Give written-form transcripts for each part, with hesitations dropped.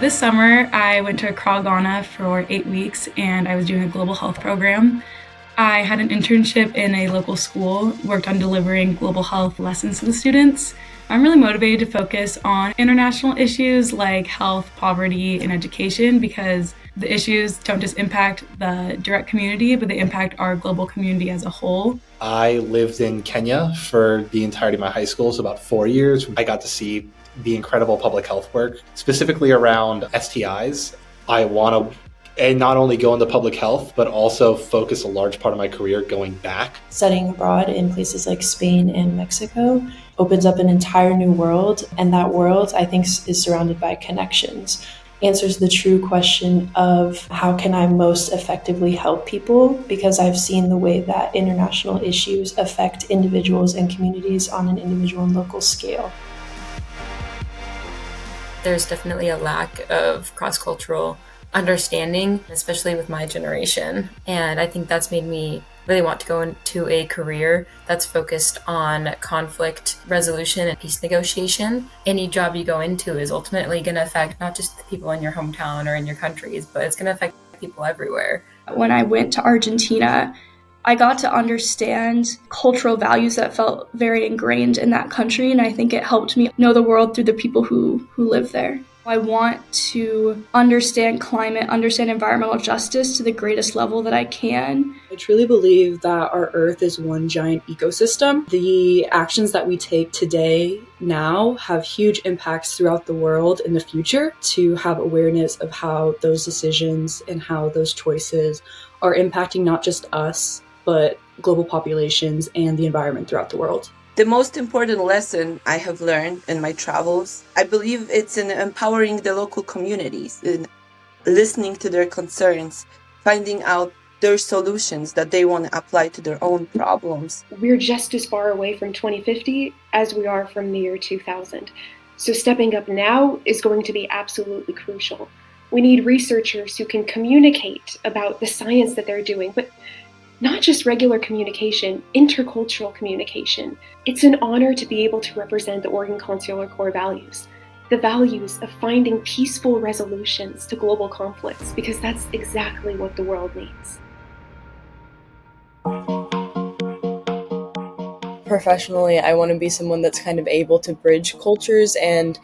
This summer, I went to Accra, Ghana for 8 weeks, and I was doing a global health program. I had an internship in a local school, worked on delivering global health lessons to the students. I'm really motivated to focus on international issues like health, poverty, and education because the issues don't just impact the direct community, but they impact our global community as a whole. I lived in Kenya for the entirety of my high school, so about 4 years. I got to see the incredible public health work, specifically around STIs. I want to not only go into public health, but also focus a large part of my career going back. Studying abroad in places like Spain and Mexico opens up an entire new world, and that world, I think, is surrounded by connections. Answers the true question of how can I most effectively help people, because I've seen the way that international issues affect individuals and communities on an individual and local scale. There's definitely a lack of cross-cultural understanding, especially with my generation. And I think that's made me really want to go into a career that's focused on conflict resolution and peace negotiation. Any job you go into is ultimately going to affect not just the people in your hometown or in your countries, but it's going to affect people everywhere. When I went to Argentina, I got to understand cultural values that felt very ingrained in that country, and I think it helped me know the world through the people who live there. I want to understand climate, understand environmental justice to the greatest level that I can. I truly believe that our Earth is one giant ecosystem. The actions that we take today, now, have huge impacts throughout the world in the future. To have awareness of how those decisions and how those choices are impacting not just us, but global populations and the environment throughout the world. The most important lesson I have learned in my travels, I believe it's in empowering the local communities, in listening to their concerns, finding out their solutions that they want to apply to their own problems. We're just as far away from 2050 as we are from the year 2000. So stepping up now is going to be absolutely crucial. We need researchers who can communicate about the science that they're doing, but not just regular communication, intercultural communication. It's an honor to be able to represent the Oregon Consular core values, the values of finding peaceful resolutions to global conflicts, because that's exactly what the world needs. Professionally, I want to be someone that's kind of able to bridge cultures and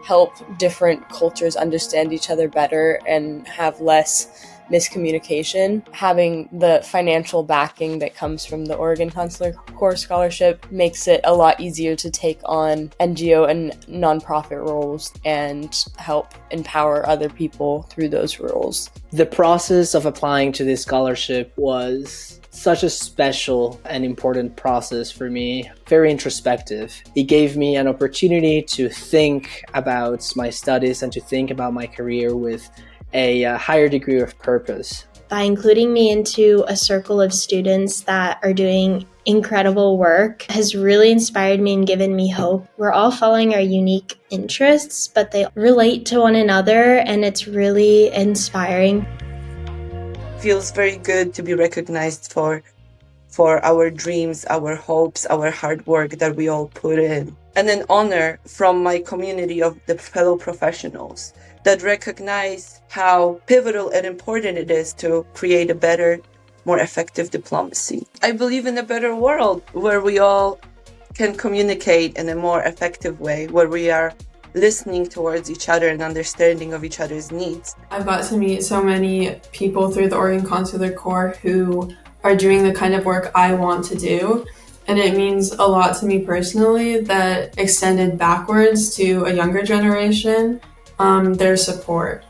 help different cultures understand each other better and have less miscommunication. Having the financial backing that comes from the Oregon Consular Core Scholarship makes it a lot easier to take on NGO and nonprofit roles and help empower other people through those roles. The process of applying to this scholarship was such a special and important process for me, very introspective. It gave me an opportunity to think about my studies and to think about my career with a higher degree of purpose. By including me into a circle of students that are doing incredible work has really inspired me and given me hope. We're all following our unique interests, but they relate to one another, and it's really inspiring. Feels very good to be recognized for our dreams, our hopes, our hard work that we all put in. And an honor from my community of the fellow professionals that recognize how pivotal and important it is to create a better, more effective diplomacy. I believe in a better world where we all can communicate in a more effective way, where we are listening towards each other and understanding of each other's needs. I've got to meet so many people through the Oregon Consular Corps who are doing the kind of work I want to do. And it means a lot to me personally that extended backwards to a younger generation, their support.